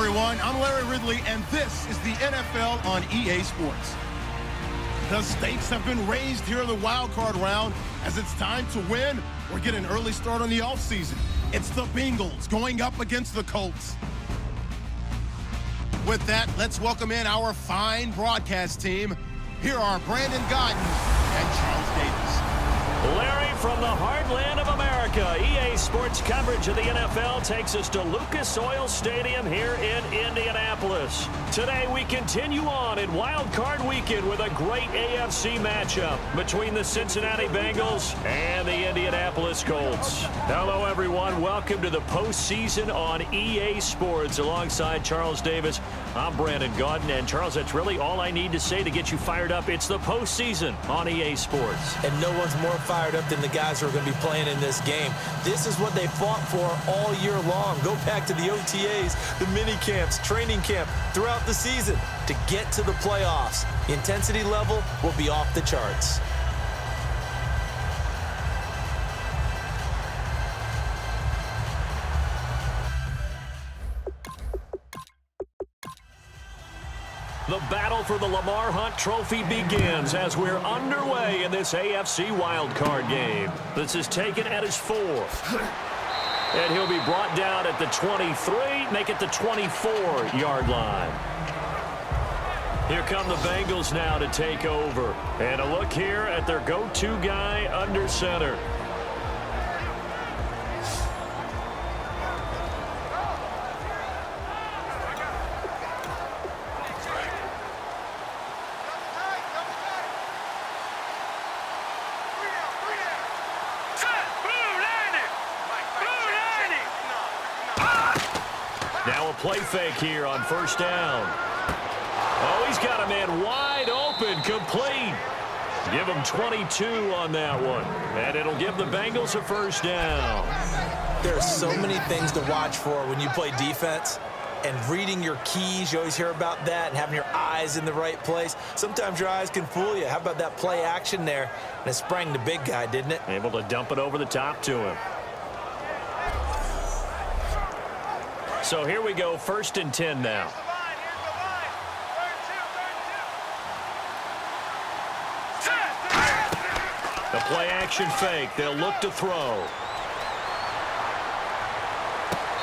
everyone. I'm Larry Ridley, and this is the NFL on EA Sports. The stakes have been raised here in the wild card round as it's time to win or get an early start on the offseason. It's the Bengals going up against the Colts. With that, let's welcome in our fine broadcast team. Here are Brandon Gaudin and Charles Davis. Larry, from the heartland of America, EA Sports coverage of the NFL takes us to Lucas Oil Stadium here in Indianapolis. Today we continue on in Wild Card Weekend with a great AFC matchup between the Cincinnati Bengals and the Indianapolis Colts. Hello everyone, welcome to the postseason on EA Sports alongside Charles Davis. I'm Brandon Gaudin, and Charles, that's really all I need to say to get you fired up. It's the postseason on EA Sports. And no one's more fired up than the guys who are going to be playing in this game. This is what they fought for all year long. Go back to the OTAs, the mini camps, training camp, throughout the season to get to the playoffs. The intensity level will be off the charts. The battle for the Lamar Hunt Trophy begins as we're underway in this AFC wildcard game. This is taken at his 4th. And he'll be brought down at the 23, make it the 24-yard line. Here come the Bengals now to take over. And a look here at their go-to guy under center. Now a play fake here on first down. Oh, he's got a man wide open, complete. Give him 22 on that one. And it'll give the Bengals a first down. There are so many things to watch for when you play defense. And reading your keys, you always hear about that, and having your eyes in the right place. Sometimes your eyes can fool you. How about that play action there? And it sprang the big guy, didn't it? Able to dump it over the top to him. So here we go, 1st and 10 now. The play action fake. They'll look to throw.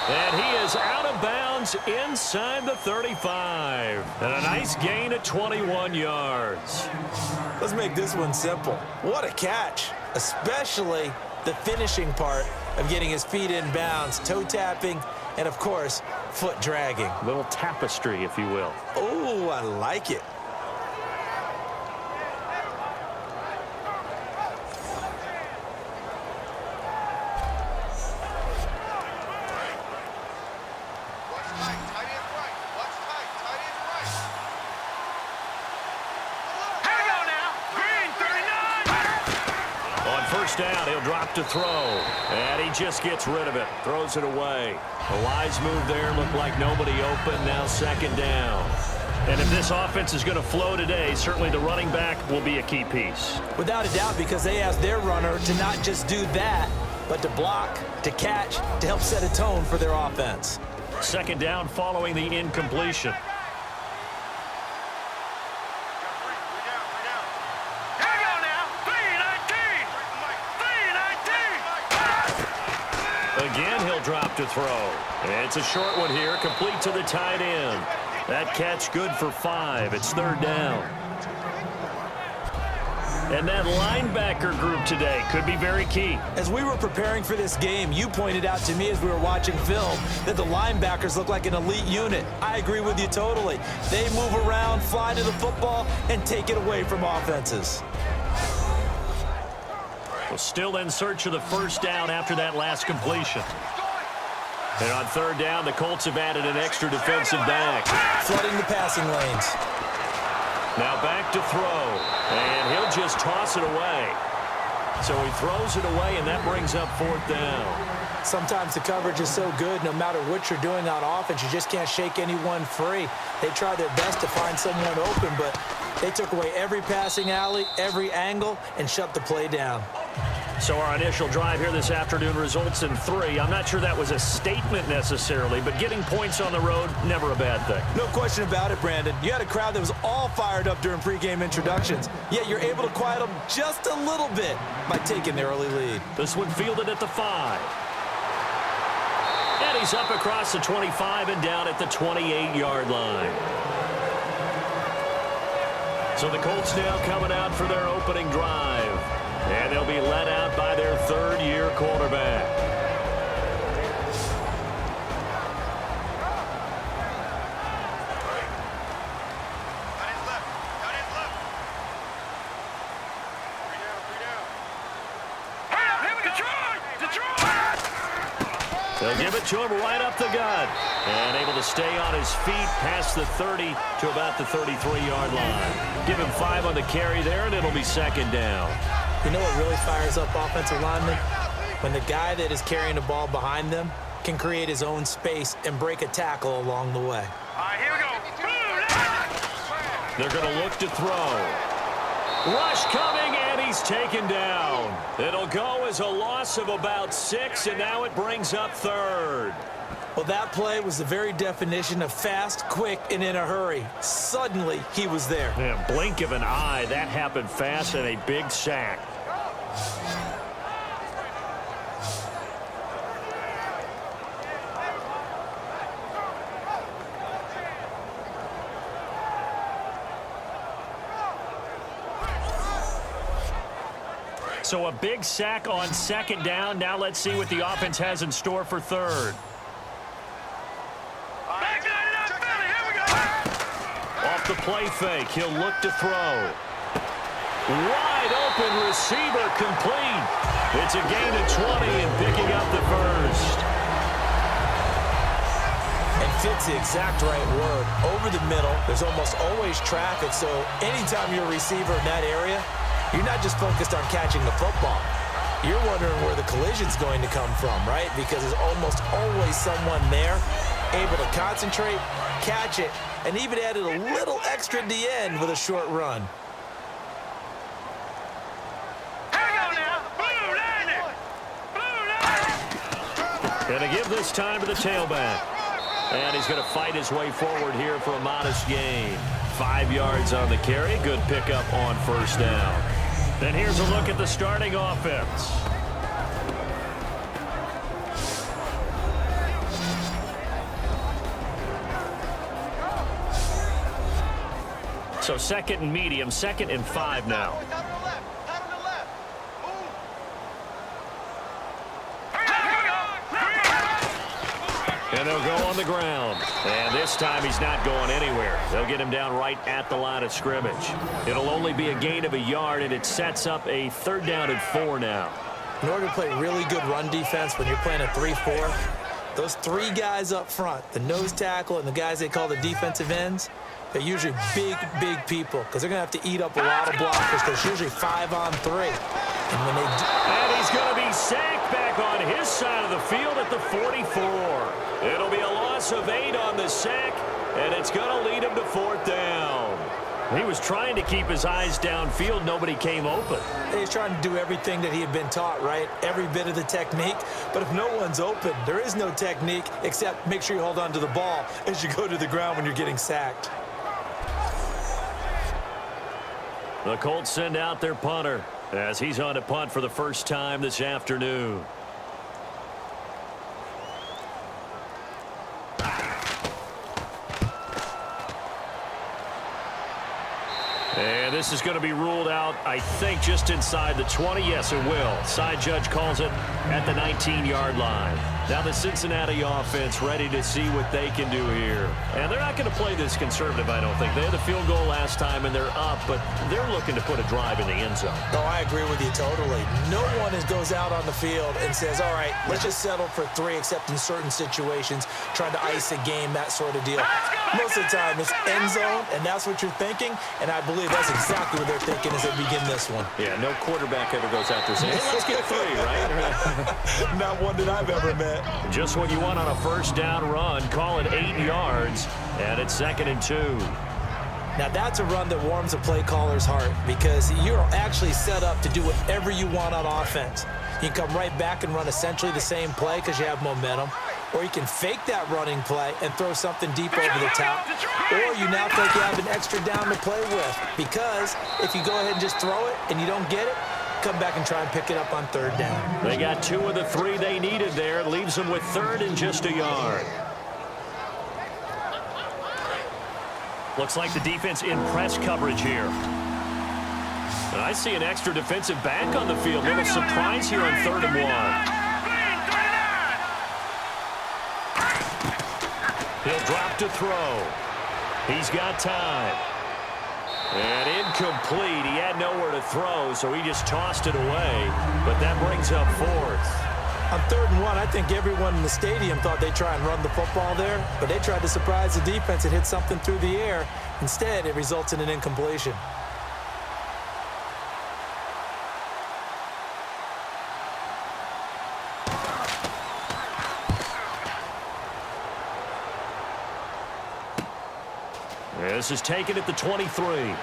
And he is out of bounds inside the 35. And a nice gain of 21 yards. Let's make this one simple. What a catch, especially the finishing part of getting his feet in bounds, toe tapping, and of course, foot dragging. A little tapestry, if you will. Oh, I like it. First down, he'll drop to throw. And he just gets rid of it. Throws it away. A wise move there. Looked like nobody open. Now 2nd down. And if this offense is going to flow today, certainly the running back will be a key piece. Without a doubt, because they asked their runner to not just do that, but to block, to catch, to help set a tone for their offense. 2nd down following the incompletion. Again, he'll drop to throw. It's a short one here, complete to the tight end. That catch good for 5. It's 3rd down. And that linebacker group today could be very key. As we were preparing for this game, you pointed out to me as we were watching film that the linebackers look like an elite unit. I agree with you totally. They move around, fly to the football, and take it away from offenses. Well, still in search of the first down after that last completion. And on 3rd down, the Colts have added an extra defensive back. Flooding the passing lanes. Now back to throw. And he'll just toss it away. So he throws it away, and that brings up 4th down. Sometimes the coverage is so good, no matter what you're doing on offense, you just can't shake anyone free. They try their best to find someone open, but they took away every passing alley, every angle, and shut the play down. So our initial drive here this afternoon results in 3. I'm not sure that was a statement necessarily, but getting points on the road, never a bad thing. No question about it, Brandon. You had a crowd that was all fired up during pregame introductions, yet you're able to quiet them just a little bit by taking the early lead. This one fielded at the 5. And he's up across the 25 and down at the 28-yard line. So the Colts now coming out for their opening drive. And they'll be led out by their third-year quarterback. They'll give it to him right up the gut. And able to stay on his feet past the 30 to about the 33-yard line. Give him 5 on the carry there, and it'll be second down. You know what really fires up offensive linemen? When the guy that is carrying the ball behind them can create his own space and break a tackle along the way. All right, here we go. They're going to look to throw. Rush coming, and he's taken down. It'll go as a loss of about 6, and now it brings up third. Well, that play was the very definition of fast, quick, and in a hurry. Suddenly, he was there. Yeah, blink of an eye, that happened fast, and a big sack. So a big sack on second down. Now let's see what the offense has in store for third. Off the play fake, he'll look to throw. Wide open receiver, complete. It's a gain of 20 and picking up the first. And fits the exact right word. Over the middle, there's almost always traffic, so anytime you're a receiver in that area, you're not just focused on catching the football. You're wondering where the collision's going to come from, right? Because there's almost always someone there able to concentrate, catch it, and even added a little extra at the end with a short run. Gonna give this time to the tailback. And he's gonna fight his way forward here for a modest gain. 5 yards on the carry. Good pickup on first down. Then here's a look at the starting offense. So second and medium, 2nd and 5 now. And they'll go on the ground. And this time he's not going anywhere. They'll get him down right at the line of scrimmage. It'll only be a gain of a yard, and it sets up a 3rd down and 4 now. In order to play really good run defense when you're playing a 3-4, those 3 guys up front, the nose tackle and the guys they call the defensive ends, they're usually big, big people because they're going to have to eat up a lot of blockers because it's usually 5 on 3. And when they do... And he's going to be sacked back on his side of the field at the 44. It'll be a loss of 8 on the sack, and it's going to lead him to 4th down. He was trying to keep his eyes downfield. Nobody came open. He's trying to do everything that he had been taught, right? Every bit of the technique. But if no one's open, there is no technique except make sure you hold on to the ball as you go to the ground when you're getting sacked. The Colts send out their punter as he's on to punt for the first time this afternoon. And this is going to be ruled out, I think, just inside the 20. Yes, it will. Side judge calls it at the 19-yard line. Now the Cincinnati offense ready to see what they can do here. And they're not going to play this conservative, I don't think. They had the field goal last time, and they're up, but they're looking to put a drive in the end zone. No, I agree with you totally. No one goes out on the field and says, all right, let's just settle for 3, except in certain situations, trying to ice a game, that sort of deal. Most of the time, it's end zone, and that's what you're thinking, and I believe that's exactly what they're thinking as they begin this one. Yeah, no quarterback ever goes out there saying, hey, let's get 3, right? Not one that I've ever met. Just what you want on a first down run. Call it 8 yards, and it's 2nd and 2. Now, that's a run that warms a play caller's heart because you're actually set up to do whatever you want on offense. You can come right back and run essentially the same play because you have momentum, or you can fake that running play and throw something deep over the top, or you now think you have an extra down to play with because if you go ahead and just throw it and you don't get it, come back and try and pick it up on third down. They got 2 of the 3 they needed there. Leaves them with third and just a yard. Looks like the defense in press coverage here. And I see an extra defensive back on the field. Little surprise here on 3rd and 1. He'll drop to throw. He's got time. And incomplete. He had nowhere to throw, so he just tossed it away. But that brings up 4th. On 3rd and 1, I think everyone in the stadium thought they'd try and run the football there, but they tried to surprise the defense and hit something through the air. Instead, it results in an incompletion. This is taken at the 23.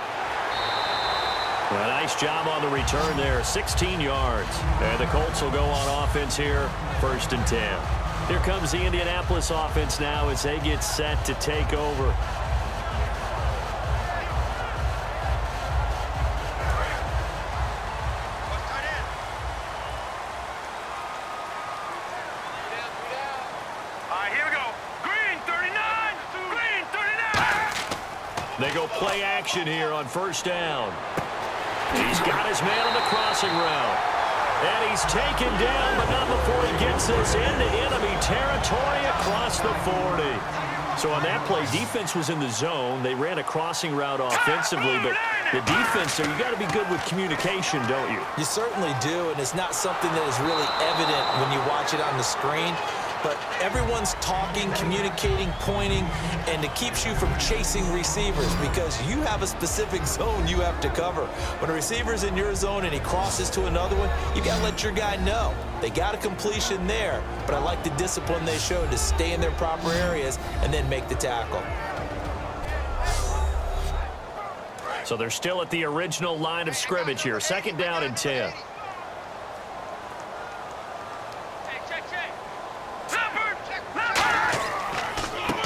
A nice job on the return there, 16 yards. And the Colts will go on offense here, 1st and 10. Here comes the Indianapolis offense now as they get set to take over. They go play action here on 1st down. He's got his man on the crossing route. And he's taken down, but not before he gets this into enemy territory across the 40. So on that play, defense was in the zone. They ran a crossing route offensively, but the defense, so you got to be good with communication, don't you? You certainly do, and it's not something that is really evident when you watch it on the screen. But everyone's talking, communicating, pointing, and it keeps you from chasing receivers because you have a specific zone you have to cover. When a receiver's in your zone and he crosses to another one, you got to let your guy know. They got a completion there, but I like the discipline they showed to stay in their proper areas and then make the tackle. So they're still at the original line of scrimmage here. 2nd down and 10.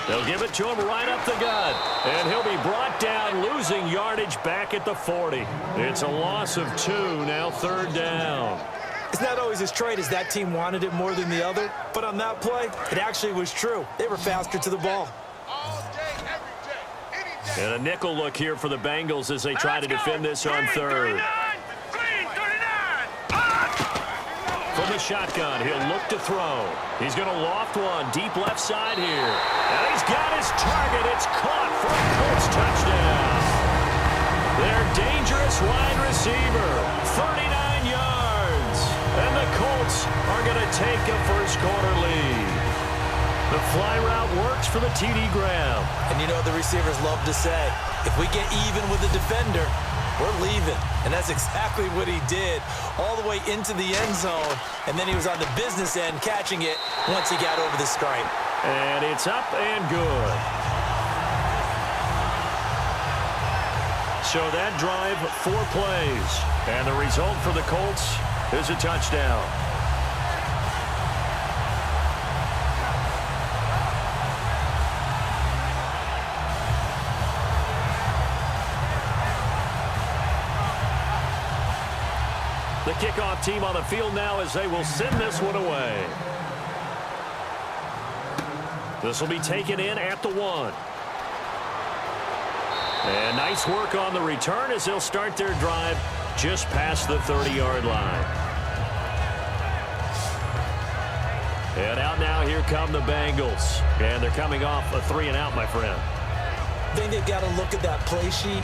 They'll give it to him right up the gut. And he'll be brought down, losing yardage back at the 40. It's a loss of 2, now 3rd down. It's not always as straight as that team wanted it more than the other, but on that play, it actually was true. They were faster to the ball. And a nickel look here for the Bengals as they try to defend this on 3rd. From the shotgun, he'll look to throw. He's going to loft one deep left side here. And he's got his target. It's caught for a Colts touchdown. Their dangerous wide receiver, 39 yards. And the Colts are going to take a first-quarter lead. The fly route works for the TD Graham. And you know what the receivers love to say? If we get even with the defender, we're leaving. And that's exactly what he did all the way into the end zone. And then he was on the business end catching it once he got over the stripe. And it's up and good. So that drive, 4 plays. And the result for the Colts is a touchdown. The kickoff team on the field now as they will send this one away. This will be taken in at the 1. And nice work on the return as they'll start their drive just past the 30-yard line. And out now, here come the Bengals. And they're coming off a 3-and-out, my friend. I think they've got to look at that play sheet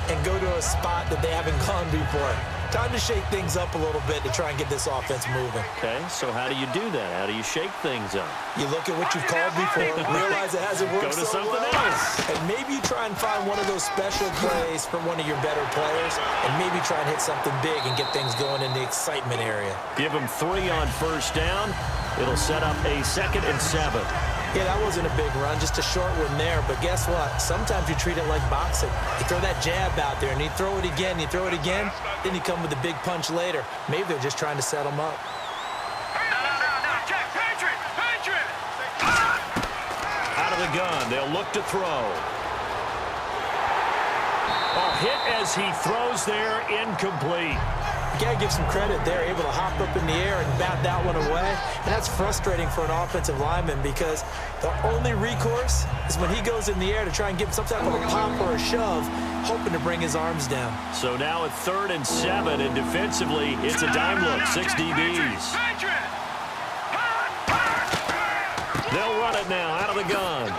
and go to a spot that they haven't gone before. Time to shake things up a little bit to try and get this offense moving. Okay, so how do you do that? How do you shake things up? You look at what you've called before, realize it hasn't worked Go to so something well, else. and maybe you try and find one of those special plays for one of your better players, and maybe try and hit something big and get things going in the excitement area. Give them 3 on 1st down. It'll set up a 2nd and 7. Yeah, that wasn't a big run, just a short one there. But guess what? Sometimes you treat it like boxing. You throw that jab out there, and you throw it again, you throw it again, then you come with a big punch later. Maybe they're just trying to set them up. Out of the gun, they'll look to throw. Oh, hit as he throws there, incomplete. You got to give some credit. They're able to hop up in the air and bat that one away. And that's frustrating for an offensive lineman because the only recourse is when he goes in the air to try and give some type of a pop or a shove, hoping to bring his arms down. So now at 3rd and 7, and defensively, it's a dime look, 6 DBs. They'll run it now out of the gun.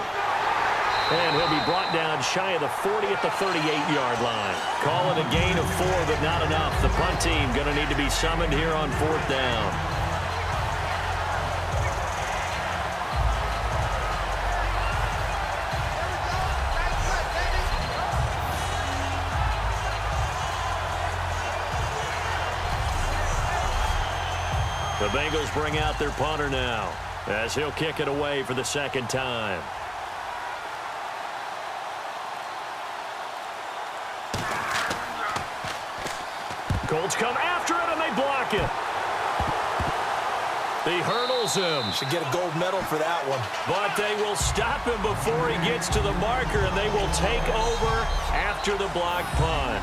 And he'll be brought down shy of the 40 at the 38-yard line. Call it a gain of 4, but not enough. The punt team going to need to be summoned here on 4th down. The Bengals bring out their punter now as he'll kick it away for the 2nd time. Colts come after it, and they block it. He hurdles him. Should get a gold medal for that one. But they will stop him before he gets to the marker, and they will take over after the block punt.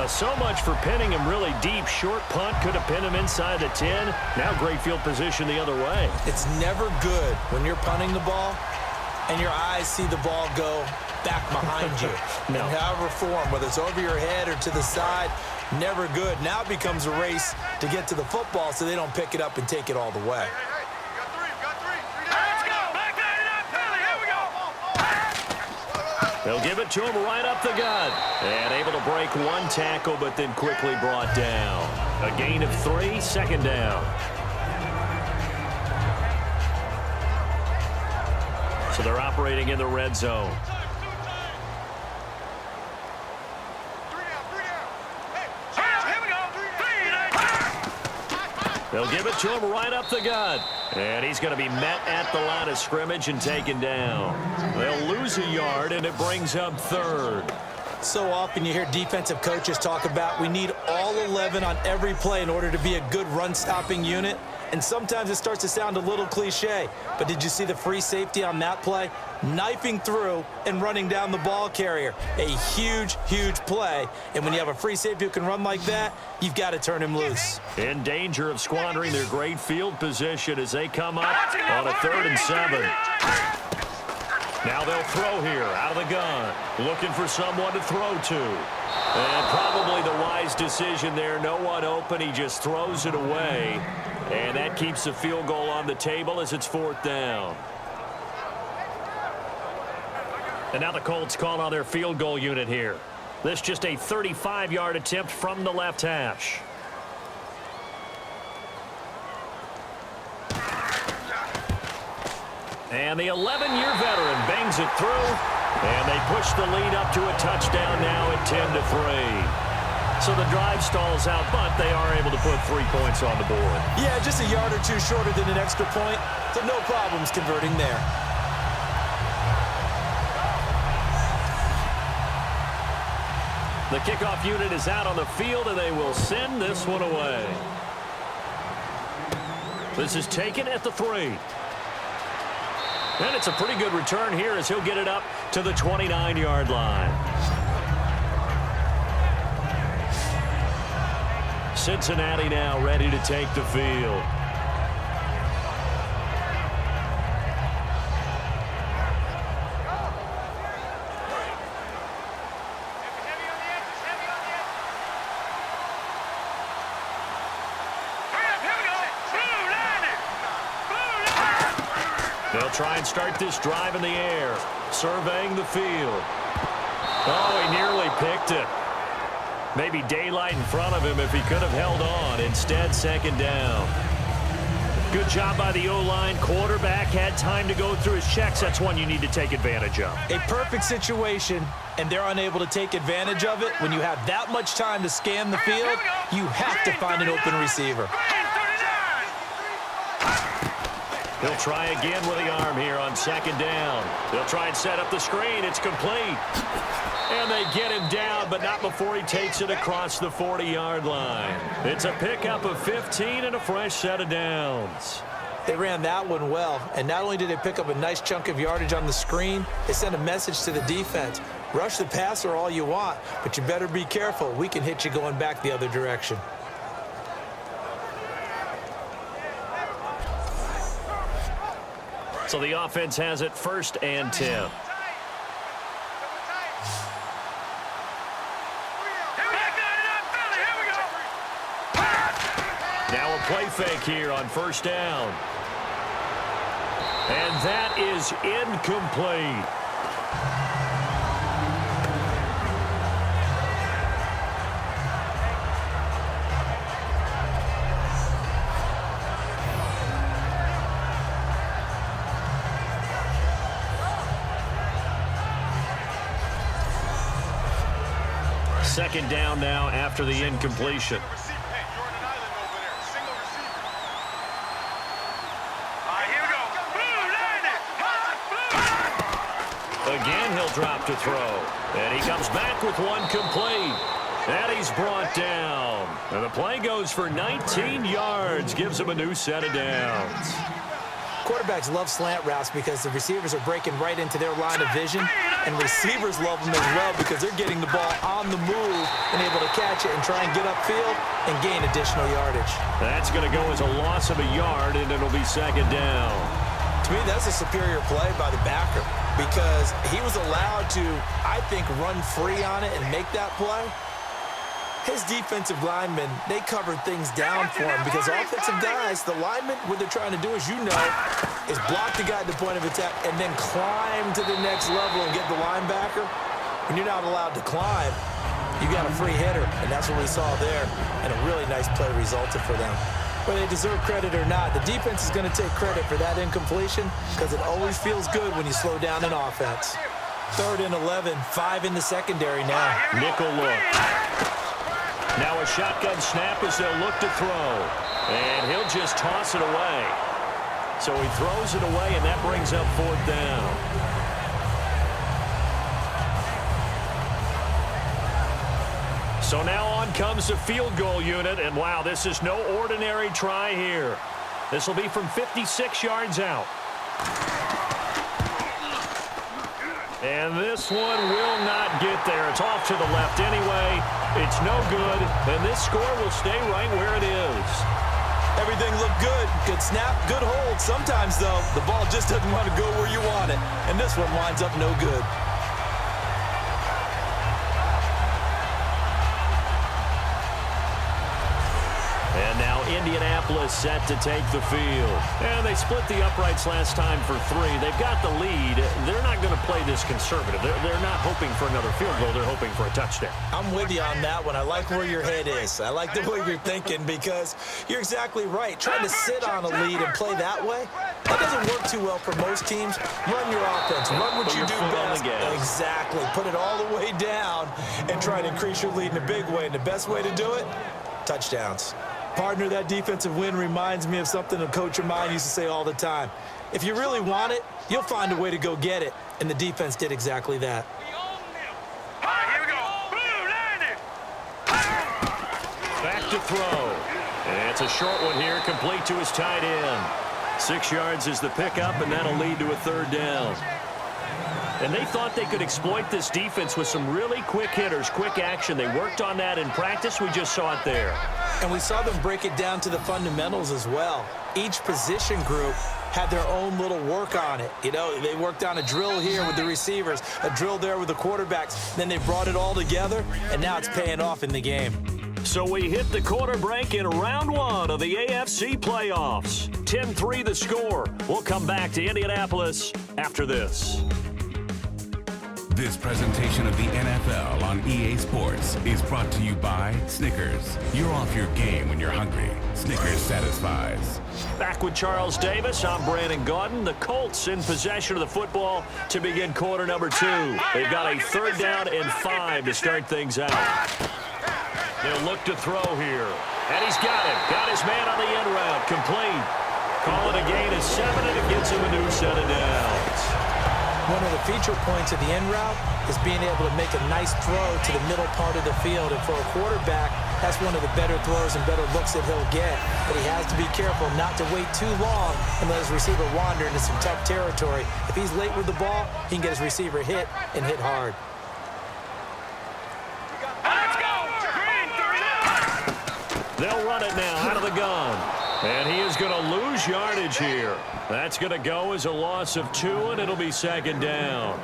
So much for pinning him really deep. Short punt could have pinned him inside the 10. Now great field position the other way. It's never good when you're punting the ball and your eyes see the ball go back behind you. No. In however form, whether it's over your head or to the side, never good. Now it becomes a race to get to the football so they don't pick it up and take it all the way. They'll give it to him right up the gut. And able to break one tackle, but then quickly brought down. A gain of 3, 2nd down. So they're operating in the red zone. They'll give it to him right up the gut. And he's going to be met at the line of scrimmage and taken down. They'll lose a yard, and it brings up 3rd. So often you hear defensive coaches talk about we need all 11 on every play in order to be a good run-stopping unit. And sometimes it starts to sound a little cliche. But did you see the free safety on that play? Knifing through and running down the ball carrier. A huge, huge play. And when you have a free safety who can run like that, you've got to turn him loose. In danger of squandering their great field position as they come up on a 3rd and 7. Now they'll throw here out of the gun. Looking for someone to throw to. And probably the wise decision there. No one open. He just throws it away. And that keeps the field goal on the table as it's 4th down. And now the Colts call on their field goal unit here. This just a 35-yard attempt from the left hash. And the 11-year veteran bangs it through. And they push the lead up to a touchdown now at 10-3. So the drive stalls out, but they are able to put 3 points on the board. Yeah, just a yard or two shorter than an extra point. So no problems converting there. The kickoff unit is out on the field, and they will send this one away. This is taken at the 3. And it's a pretty good return here as he'll get it up to the 29-yard line. Cincinnati now ready to take the field. They'll try and start this drive in the air, surveying the field. Oh, he nearly picked it. Maybe daylight in front of him if he could have held on. Instead, 2nd down. Good job by the O-line. Quarterback had time to go through his checks. That's one you need to take advantage of. A perfect situation, and they're unable to take advantage of it. When you have that much time to scan the field, you have to find an open receiver. He'll try again with the arm here on second down. They'll try and set up the screen. It's complete. And they get him down, but not before he takes it across the 40-yard line. It's a pickup of 15 and a fresh set of downs. They ran that one well, and not only did they pick up a nice chunk of yardage on the screen, they sent a message to the defense. Rush the passer all you want, but you better be careful. We can hit you going back the other direction. So the offense has it 1st and 10. Now a play fake here on 1st down. And that is incomplete. Second down now after the incompletion. Again, he'll drop to throw. And he comes back with one complete. And he's brought down. And the play goes for 19 yards. Gives him a new set of downs. Quarterbacks love slant routes because the receivers are breaking right into their line of vision, and receivers love them as well because they're getting the ball on the move and able to catch it and try and get upfield and gain additional yardage. That's going to go as a loss of a yard, and it'll be second down. To me, that's a superior play by the backer because he was allowed to, I think, run free on it and make that play. His defensive linemen, they covered things down for him because offensive guys, the linemen, what they're trying to do, as you know, is block the guy at the point of attack and then climb to the next level and get the linebacker. When you're not allowed to climb, you got a free hitter, and that's what we saw there, and a really nice play resulted for them. Whether they deserve credit or not, the defense is going to take credit for that incompletion because it always feels good when you slow down an offense. 3rd and 11, 5 in the secondary now. Nickel look. Now a shotgun snap as they'll look to throw. And he'll just toss it away. So he throws it away, and that brings up 4th down. So now on comes the field goal unit. And, wow, this is no ordinary try here. This will be from 56 yards out. And this one will not get there. It's off to the left anyway. It's no good, and this score will stay right where it is. Everything looked good. Good snap, good hold. Sometimes, though, the ball just doesn't want to go where you want it, and this one winds up no good. And now Indianapolis set to take the field. And they split the uprights last time for 3. They've got the lead. They're not going to play this conservative. They're not hoping for another field goal. They're hoping for a touchdown. I'm with you on that one. I like where your head is. I like the way you're thinking because you're exactly right. Trying to sit on a lead and play that way, that doesn't work too well for most teams. Run your offense. Run what you do best. Exactly. Put it all the way down and try to increase your lead in a big way. And the best way to do it, touchdowns. Partner, that defensive win reminds me of something a coach of mine used to say all the time. If you really want it, you'll find a way to go get it. And the defense did exactly that. Back to throw. And it's a short one here, complete to his tight end. 6 yards is the pickup, and that'll lead to a 3rd down. And they thought they could exploit this defense with some really quick hitters, quick action. They worked on that in practice. We just saw it there. And we saw them break it down to the fundamentals as well. Each position group had their own little work on it. You know, they worked on a drill here with the receivers, a drill there with the quarterbacks. Then they brought it all together, and now it's paying off in the game. So we hit the quarter break in round 1 of the AFC playoffs. 10-3 the score. We'll come back to Indianapolis after this. This presentation of the NFL on EA Sports is brought to you by Snickers. You're off your game when you're hungry. Snickers satisfies. Back with Charles Davis, I'm Brandon Gaudin. The Colts in possession of the football to begin quarter number 2. They've got a 3rd down and 5 to start things out. They'll look to throw here. And he's got him. Got his man on the end route. Complete. Call it a gain of 7, and it gets him a new set of downs. One of the feature points of the end route is being able to make a nice throw to the middle part of the field. And for a quarterback, that's one of the better throws and better looks that he'll get. But he has to be careful not to wait too long and let his receiver wander into some tough territory. If he's late with the ball, he can get his receiver hit and hit hard. They'll run it now out of the gun. And he is going to lose yardage here. That's going to go as a loss of 2, and it'll be 2nd down.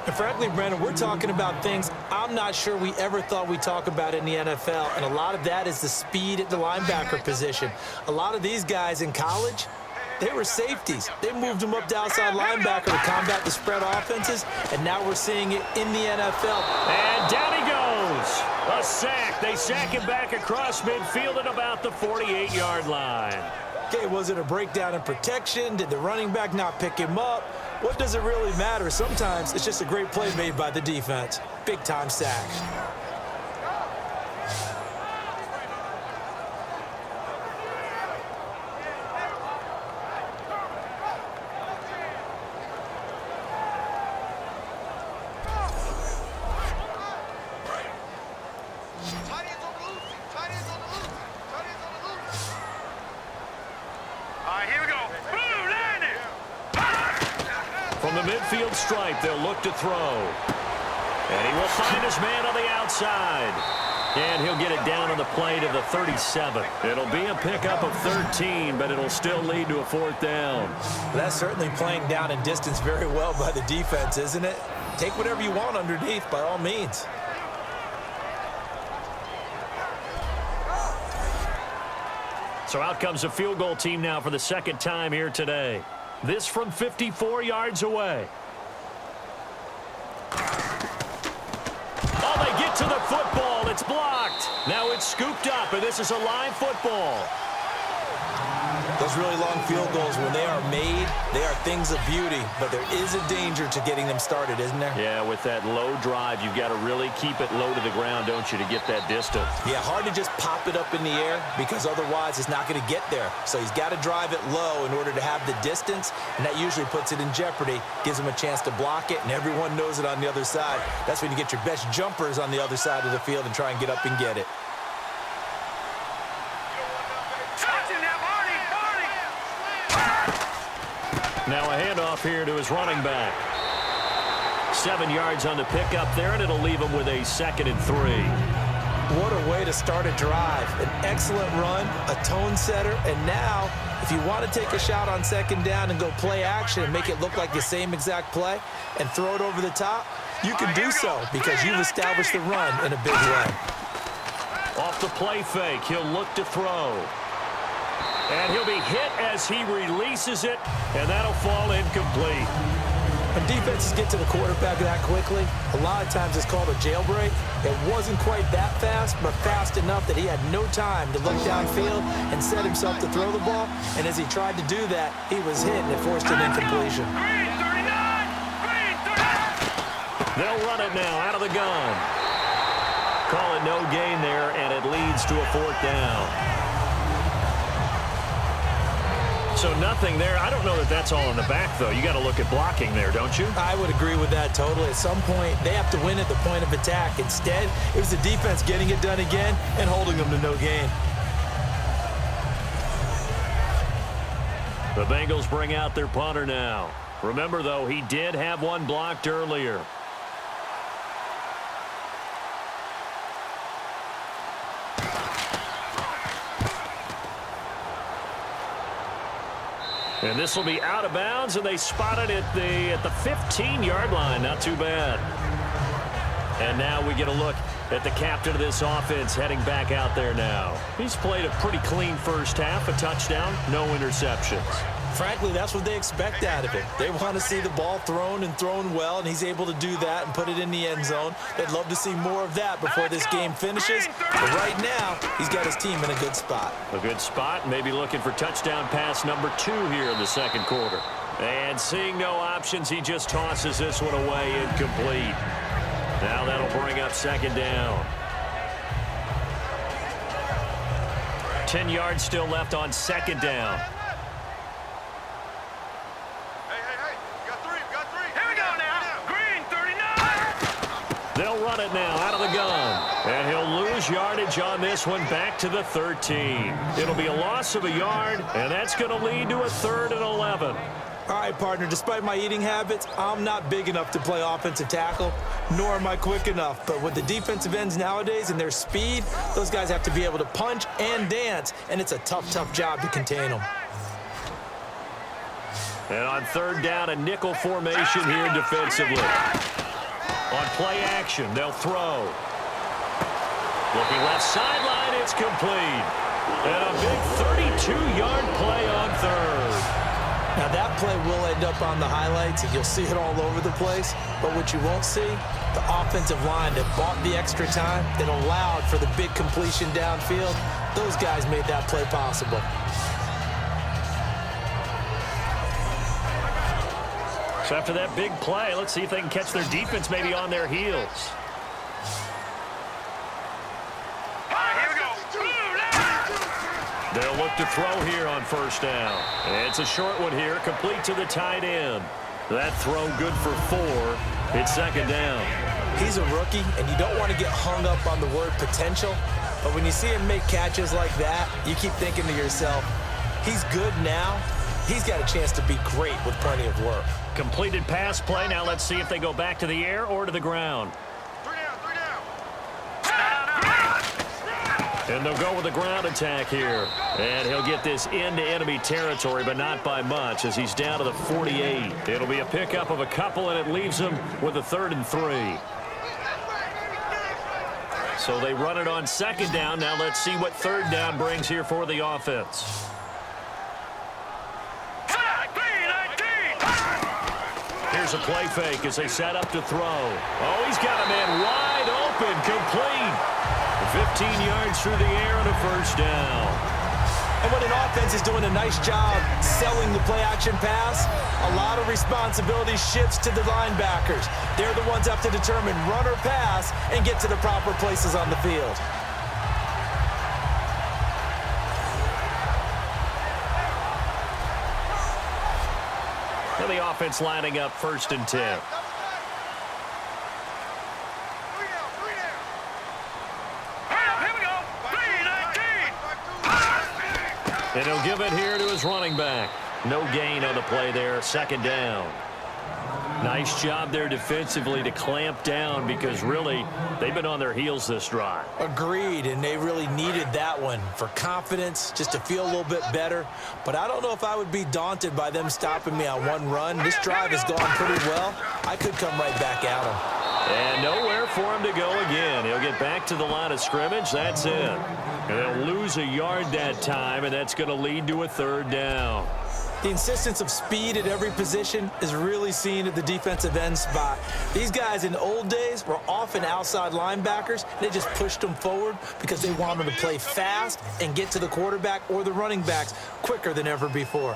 And frankly, Brandon, we're talking about things I'm not sure we ever thought we'd talk about in the NFL. And a lot of that is the speed at the linebacker position. A lot of these guys in college, they were safeties. They moved them up to outside linebacker to combat the spread offenses, and now we're seeing it in the NFL. And down he goes. A sack. They sack him back across midfield at about the 48-yard line. Okay, was it a breakdown in protection? Did the running back not pick him up? What does it really matter? Sometimes it's just a great play made by the defense. Big-time sack. From the midfield stripe, they'll look to throw. And he will find his man on the outside. And he'll get it down on the play to the 37. It'll be a pickup of 13, but it'll still lead to a 4th down. That's certainly playing down in distance very well by the defense, isn't it? Take whatever you want underneath, by all means. So out comes a field goal team now for the 2nd time here today. This from 54 yards away. Oh, they get to the football. It's blocked. Now it's scooped up, and this is a live football. Those really long field goals, when they are made, they are things of beauty, but there is a danger to getting them started, isn't there? Yeah, with that low drive, you've got to really keep it low to the ground, don't you, to get that distance. Yeah, hard to just pop it up in the air because otherwise it's not going to get there. So he's got to drive it low in order to have the distance, and that usually puts it in jeopardy, gives him a chance to block it, and everyone knows it on the other side. That's when you get your best jumpers on the other side of the field and try and get up and get it. Now a handoff here to his running back. 7 yards on the pickup there, and it'll leave him with a 2nd and 3. What a way to start a drive. An excellent run, a tone setter, and now if you want to take a shot on 2nd down and go play action and make it look like the same exact play and throw it over the top, you can do so because you've established the run in a big way. Off the play fake, he'll look to throw. And he'll be hit as he releases it, and that'll fall incomplete. When defenses get to the quarterback that quickly, a lot of times it's called a jailbreak. It wasn't quite that fast, but fast enough that he had no time to look downfield and set himself to throw the ball. And as he tried to do that, he was hit, and it forced an incompletion. They'll run it now out of the gun. Call it no gain there, and it leads to a 4th down. So nothing there. I don't know that that's all in the back, though. You got to look at blocking there, don't you? I would agree with that totally. At some point, they have to win at the point of attack. Instead, it was the defense getting it done again and holding them to no gain. The Bengals bring out their punter now. Remember, though, he did have one blocked earlier. And this will be out of bounds, and they spot it at the 15-yard line. Not too bad. And now we get a look at the captain of this offense heading back out there now. He's played a pretty clean first half, a touchdown, no interceptions. Frankly, that's what they expect out of him. They want to see the ball thrown and thrown well, and he's able to do that and put it in the end zone. They'd love to see more of that before this game finishes. But right now, he's got his team in a good spot. A good spot, maybe looking for touchdown pass number 2 here in the 2nd quarter. And seeing no options, he just tosses this one away incomplete. Now that'll bring up 2nd down. 10 yards still left on 2nd down. They'll run it now out of the gun. And he'll lose yardage on this one back to the 13. It'll be a loss of a yard, and that's going to lead to a 3rd and 11. All right, partner, despite my eating habits, I'm not big enough to play offensive tackle, nor am I quick enough. But with the defensive ends nowadays and their speed, those guys have to be able to punch and dance, and it's a tough, tough job to contain them. And on 3rd down, a nickel formation here defensively. On play action, they'll throw. Looking left sideline, it's complete. And a big 32-yard play on 3rd. Now, that play will end up on the highlights, and you'll see it all over the place. But what you won't see, the offensive line that bought the extra time, that allowed for the big completion downfield, those guys made that play possible. So after that big play, let's see if they can catch their defense maybe on their heels. They'll look to throw here on 1st down. And it's a short one here, complete to the tight end. That throw good for 4. It's 2nd down. He's a rookie, and you don't want to get hung up on the word potential. But when you see him make catches like that, you keep thinking to yourself, he's good now. He's got a chance to be great with plenty of work. Completed pass play. Now let's see if they go back to the air or to the ground. And they'll go with a ground attack here. And he'll get this into enemy territory, but not by much as he's down to the 48. It'll be a pickup of a couple, and it leaves him with a 3rd and 3. So they run it on 2nd down. Now let's see what 3rd down brings here for the offense. Here's a play fake as they set up to throw. Oh, he's got a man wide open, complete. 15 yards through the air and a 1st down. And when an offense is doing a nice job selling the play-action pass, a lot of responsibility shifts to the linebackers. They're the ones that have to determine run or pass and get to the proper places on the field. And the offense lining up 1st and 10. And he'll give it here to his running back. No gain on the play there, 2nd down. Nice job there defensively to clamp down because really they've been on their heels this drive. Agreed, and they really needed that one for confidence, just to feel a little bit better. But I don't know if I would be daunted by them stopping me on one run. This drive has gone pretty well. I could come right back at them. And nowhere for him to go again. He'll get back to the line of scrimmage. That's it. And they'll lose a yard that time, and that's going to lead to a 3rd down. The insistence of speed at every position is really seen at the defensive end spot. These guys in old days were often outside linebackers. They just pushed them forward because they wanted to play fast and get to the quarterback or the running backs quicker than ever before.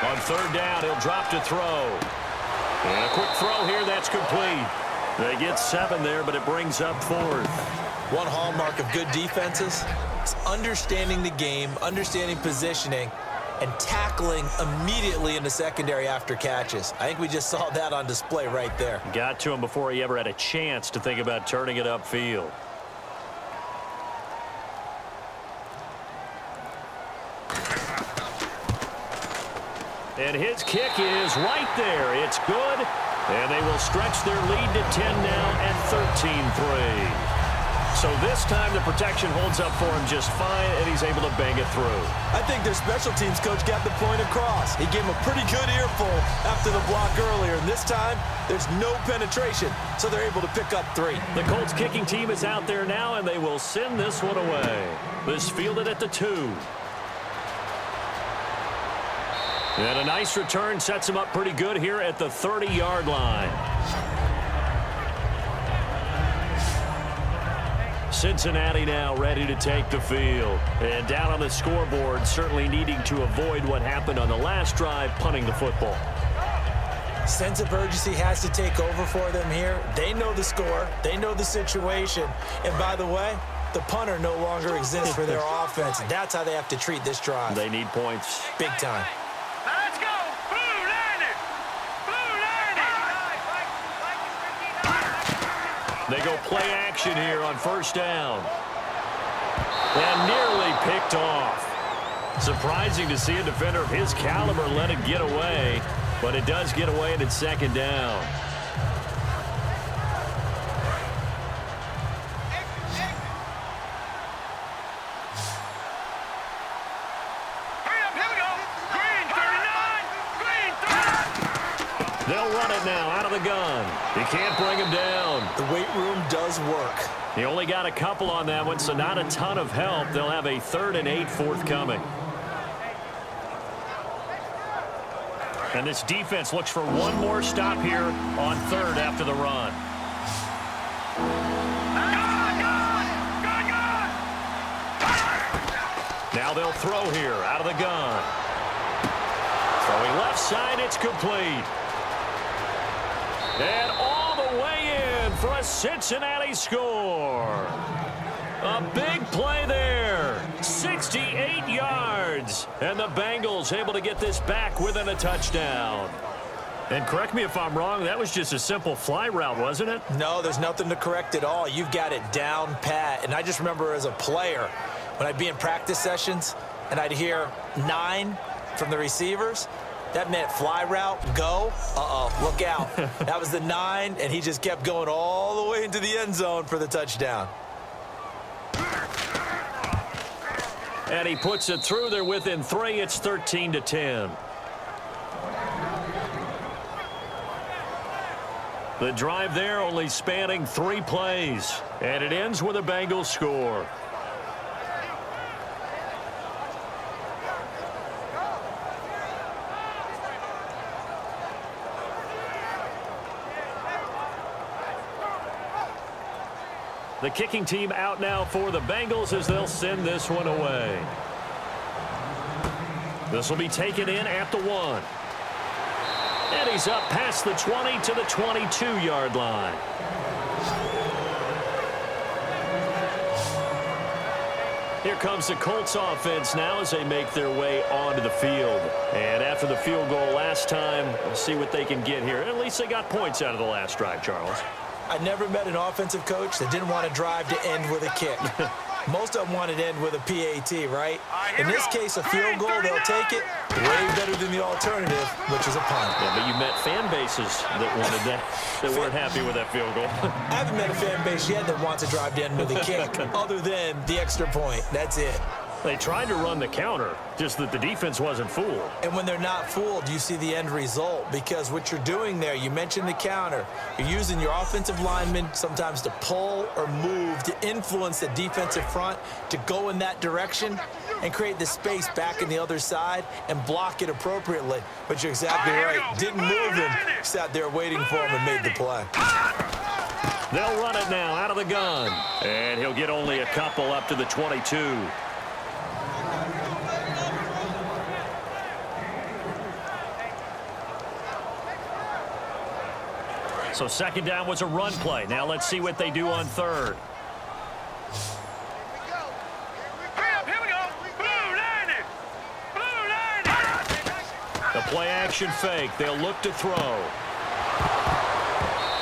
On 3rd down, he'll drop to throw. And a quick throw here, that's complete. They get 7 there, but it brings up 4th. One hallmark of good defenses is understanding the game, understanding positioning, and tackling immediately in the secondary after catches. I think we just saw that on display right there. Got to him before he ever had a chance to think about turning it upfield. And his kick is right there. It's good. And they will stretch their lead to 10 now at 13-3. So this time the protection holds up for him just fine, and he's able to bang it through. I think their special teams coach got the point across. He gave him a pretty good earful after the block earlier, and this time there's no penetration, so they're able to pick up 3. The Colts kicking team is out there now, and they will send this one away. This fielded at the 2. And a nice return sets him up pretty good here at the 30-yard line. Cincinnati now ready to take the field. And down on the scoreboard, certainly needing to avoid what happened on the last drive, punting the football. Sense of urgency has to take over for them here. They know the score. They know the situation. And by the way, the punter no longer exists for their offense. That's how they have to treat this drive. They need points. Big time. Let's go! Blue landed! Blue landed! They go play action here on first down. And nearly picked off. Surprising to see a defender of his caliber let it get away, but it does get away and it's second down. They'll run it now out of the gun. They can't bring him down. The weight room does work. He only got a couple on that one, so not a ton of help. They'll have a 3rd and 8 forthcoming. And this defense looks for one more stop here on 3rd after the run. Now they'll throw here out of the gun. Throwing left side, it's complete. And all the way in for a Cincinnati score. A big play there. 68 yards. And the Bengals able to get this back within a touchdown. And correct me if I'm wrong, that was just a simple fly route, wasn't it? No, there's nothing to correct at all. You've got it down pat. And I just remember as a player, when I'd be in practice sessions and I'd hear 9 from the receivers, that meant fly route, go. Look out. That was the 9, and he just kept going all the way into the end zone for the touchdown. And he puts it through there within 3. It's 13-10. The drive there only spanning 3 plays, and it ends with a Bengals score. The kicking team out now for the Bengals as they'll send this one away. This will be taken in at the 1. And he's up past the 20 to the 22-yard line. Here comes the Colts offense now as they make their way onto the field. And after the field goal last time, we'll see what they can get here. At least they got points out of the last drive, Charles. I never met an offensive coach that didn't want to drive to end with a kick. Most of them wanted to end with a PAT, right? In this case, a field goal, they'll take it. Way better than the alternative, which is a punt. Yeah, but you met fan bases that wanted that, that weren't happy with that field goal. I haven't met a fan base yet that wants to drive to end with a kick, other than the extra point. That's it. They tried to run the counter, just that the defense wasn't fooled. And when they're not fooled, you see the end result. Because what you're doing there, you mentioned the counter. You're using your offensive linemen sometimes to pull or move to influence the defensive front to go in that direction and create the space back in the other side and block it appropriately. But you're exactly right. Didn't move him. Sat there waiting for him and made the play. They'll run it now out of the gun. And he'll get only a couple up to the 22. So second down was a run play. Now let's see what they do on 3rd. The play action fake. They'll look to throw.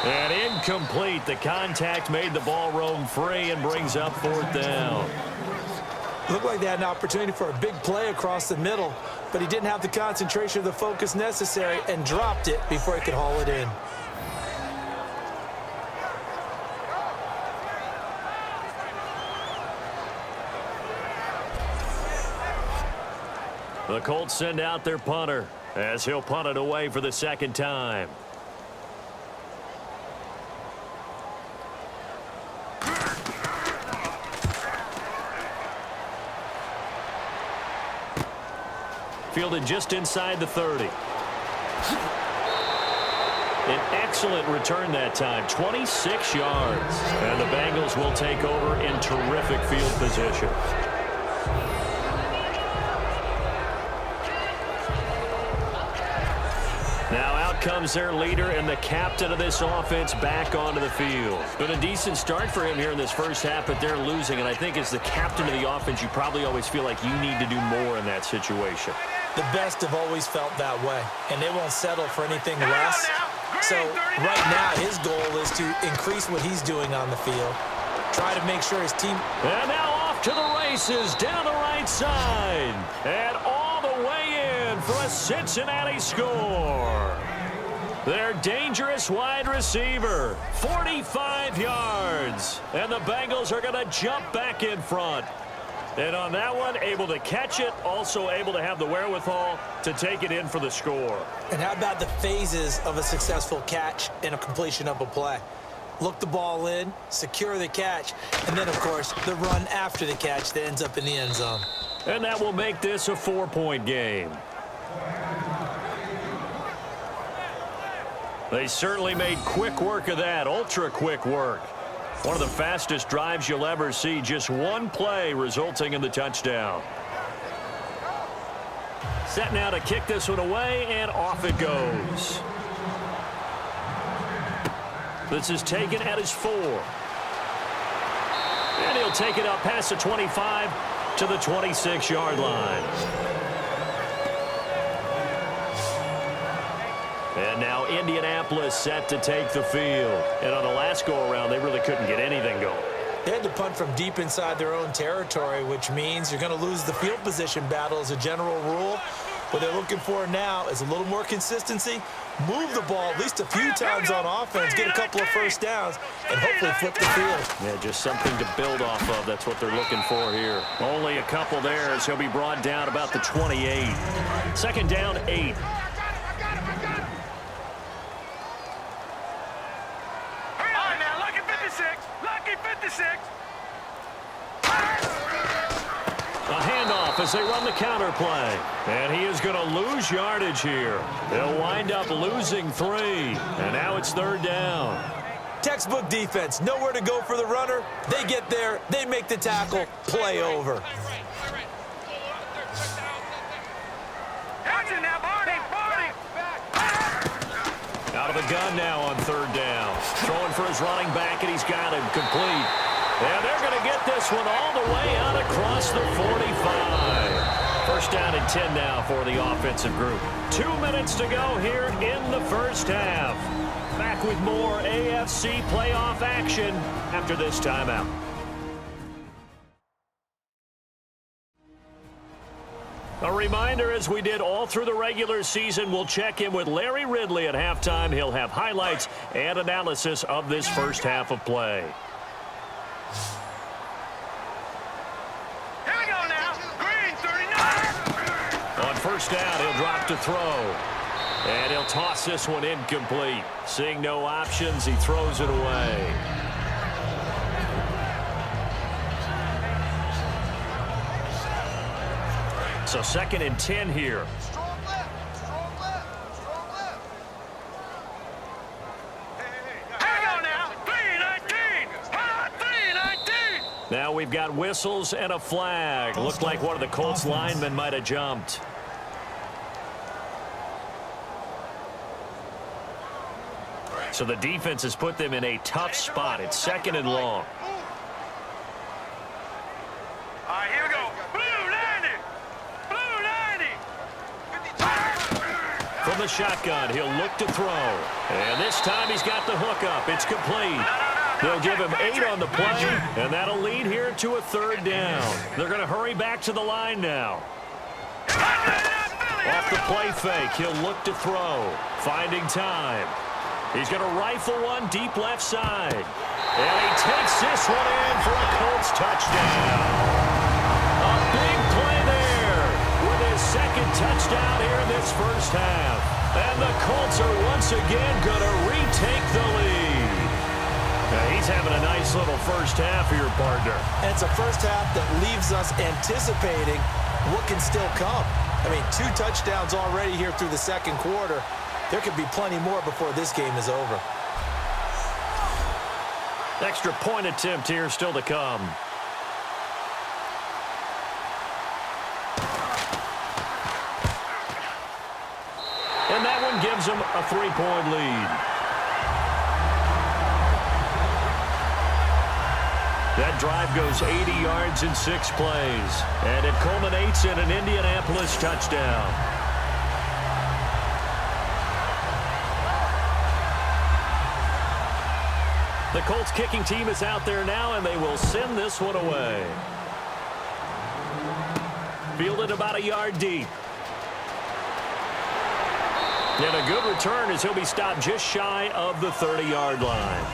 And incomplete. The contact made the ball roam free and brings up 4th down. Looked like they had an opportunity for a big play across the middle, but he didn't have the concentration or the focus necessary and dropped it before he could haul it in. The Colts send out their punter as he'll punt it away for the 2nd time. Fielded just inside the 30. An excellent return that time, 26 yards. And the Bengals will take over in terrific field position. Now out comes their leader and the captain of this offense back onto the field. Been a decent start for him here in this first half, but they're losing. And I think as the captain of the offense, you probably always feel like you need to do more in that situation. The best have always felt that way, and they won't settle for anything less So right now his goal is to increase what he's doing on the field, try to make sure his team... And now off to the races down the right side. And all the way in for a Cincinnati score. Their dangerous wide receiver, 45 yards. And the Bengals are going to jump back in front. And on that one, able to catch it, also able to have the wherewithal to take it in for the score. And how about the phases of a successful catch and a completion of a play? Look the ball in, secure the catch, and then, of course, the run after the catch that ends up in the end zone. And that will make this a 4-point game. They certainly made quick work of that, ultra-quick work. One of the fastest drives you'll ever see, just one play resulting in the touchdown. Set now to kick this one away, and off it goes. This is taken at his 4. And he'll take it up past the 25 to the 26-yard line. And now Indianapolis set to take the field. And on the last go-around, they really couldn't get anything going. They had to punt from deep inside their own territory, which means you're going to lose the field position battle as a general rule. What they're looking for now is a little more consistency, move the ball at least a few times on offense, get a couple of first downs, and hopefully flip the field. Yeah, just something to build off of. That's what they're looking for here. Only a couple there as he'll be brought down about the 28. Second down, 8. A handoff as they run the counter play. And he is going to lose yardage here. They'll wind up losing 3. And now it's third down. Textbook defense, nowhere to go for the runner. They get there, they make the tackle, play over. Out of the gun now on third down. Throwing for his running back, and he's got him complete. And they're going to get this one all the way out across the 45. First down and 10 now for the offensive group. 2 minutes to go here in the first half. Back with more AFC playoff action after this timeout. A reminder, as we did all through the regular season, we'll check in with Larry Ridley at halftime. He'll have highlights and analysis of this first half of play. Here we go now. Green, 39. On first down, he'll drop to throw. And he'll toss this one incomplete. Seeing no options, he throws it away. So second and 10 here. Strong left, strong left, strong left. Here we go now. 319. 319. Now we've got whistles and a flag. Looked like one of the Colts linemen might have jumped. So the defense has put them in a tough spot. It's second and long. All right, here we go. Blue 90. Blue 90. From the shotgun, he'll look to throw. And this time he's got the hook up. It's complete. They'll give him 8 on the play, and that'll lead here to a third down. They're going to hurry back to the line now. Off the play fake, he'll look to throw. Finding time. He's going to rifle one deep left side. And he takes this one in for a Colts touchdown. A big play there with his second touchdown here in this first half. And the Colts are once again going to retake the lead. Now he's having a nice little first half here, partner. And it's a first half that leaves us anticipating what can still come. I mean, 2 touchdowns already here through the second quarter. There could be plenty more before this game is over. Extra point attempt here still to come. And that one gives them a 3-point lead. That drive goes 80 yards in 6 plays. And it culminates in an Indianapolis touchdown. The Colts kicking team is out there now, and they will send this one away. Fielded about a yard deep. And a good return as he'll be stopped just shy of the 30-yard line.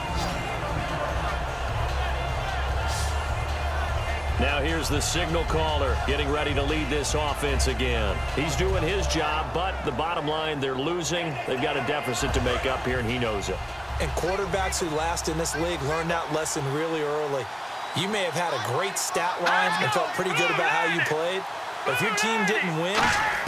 Now here's the signal caller getting ready to lead this offense again. He's doing his job, but the bottom line, they're losing. They've got a deficit to make up here, and he knows it. And quarterbacks who last in this league learned that lesson really early. You may have had a great stat line and felt pretty good about how you played, but if your team didn't win,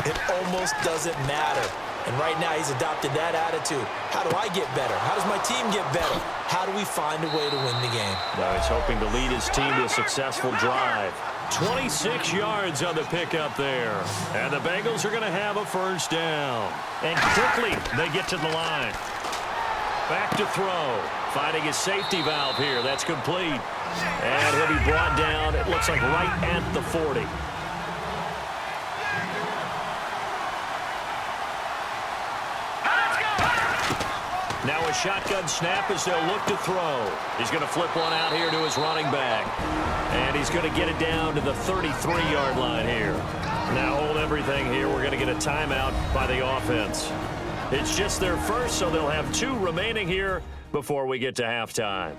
it almost doesn't matter. And right now he's adopted that attitude. How do I get better? How does my team get better? How do we find a way to win the game? Now he's hoping to lead his team to a successful drive. 26 yards on the pickup there. And the Bengals are going to have a first down. And quickly they get to the line. Back to throw. Finding his safety valve here. That's complete. And he'll be brought down, it looks like right at the 40. Now a shotgun snap as they'll look to throw. He's going to flip one out here to his running back. And he's going to get it down to the 33-yard line here. Now hold everything here. We're going to get a timeout by the offense. It's just their first, so they'll have 2 remaining here before we get to halftime.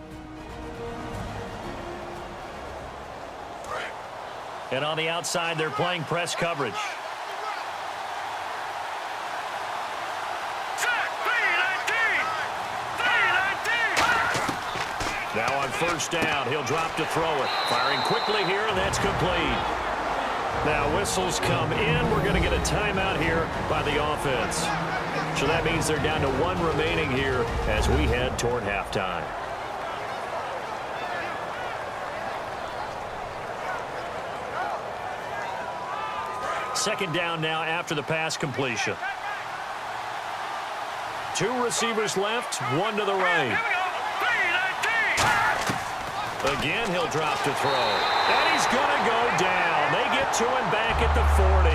And on the outside, they're playing press coverage. Now on first down, he'll drop to throw it. Firing quickly here, and that's complete. Now whistles come in. We're going to get a timeout here by the offense. So that means they're down to 1 remaining here as we head toward halftime. Second down now after the pass completion. 2 receivers left, 1 to the right. Again, he'll drop to throw. And he's going to go down. They get to him back at the 40.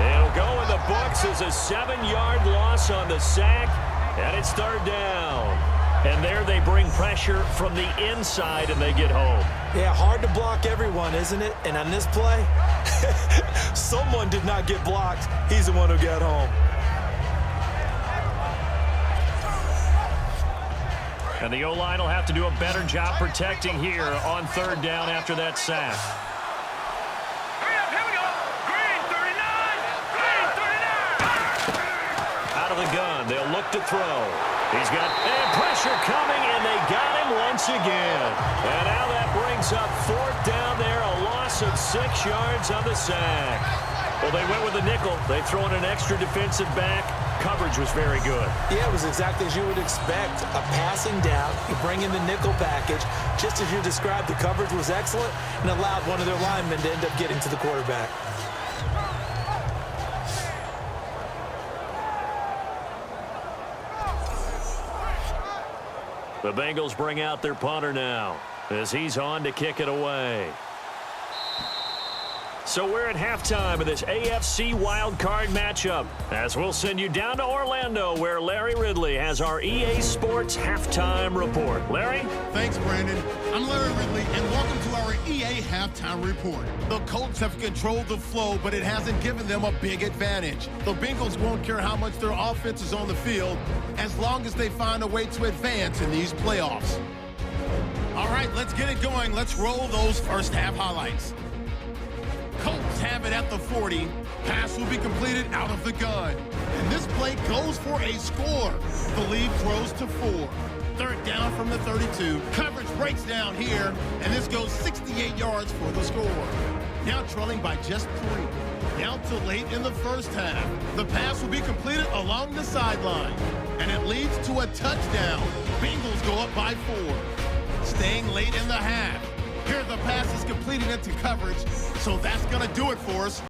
It'll go in the books as a 7-yard loss on the sack. And it's 3rd down. And there they bring pressure from the inside, and they get home. Yeah, hard to block everyone, isn't it? And on this play, someone did not get blocked. He's the one who got home. And the O-line will have to do a better job protecting here on 3rd down after that sack. Here we go. Green 39. Green 39. Out of the gun, they'll look to throw. He's got pressure coming, and they got him once again. And now that brings up 4th down there, a loss of 6 yards on the sack. Well, they went with a nickel. They throw in an extra defensive back. Coverage was very good. Yeah, it was exactly as you would expect. A passing down, you bring in the nickel package. Just as you described, the coverage was excellent and allowed one of their linemen to end up getting to the quarterback. The Bengals bring out their punter now as he's on to kick it away. So we're at halftime of this AFC wildcard matchup as we'll send you down to Orlando where Larry Ridley has our EA Sports halftime report. Larry? Thanks, Brandon. I'm Larry Ridley, and welcome to our EA halftime report. The Colts have controlled the flow, but it hasn't given them a big advantage. The Bengals won't care how much their offense is on the field as long as they find a way to advance in these playoffs. All right, let's get it going. Let's roll those first half highlights. Colts have it at the 40. Pass will be completed out of the gun. And this play goes for a score. The lead grows to 4. 3rd down from the 32. Coverage breaks down here, and this goes 68 yards for the score. Now trailing by just 3. Down to late in the first half. The pass will be completed along the sideline, and it leads to a touchdown. Bengals go up by 4. Staying late in the half. Here the pass is completed into coverage, so that's going to do it for us.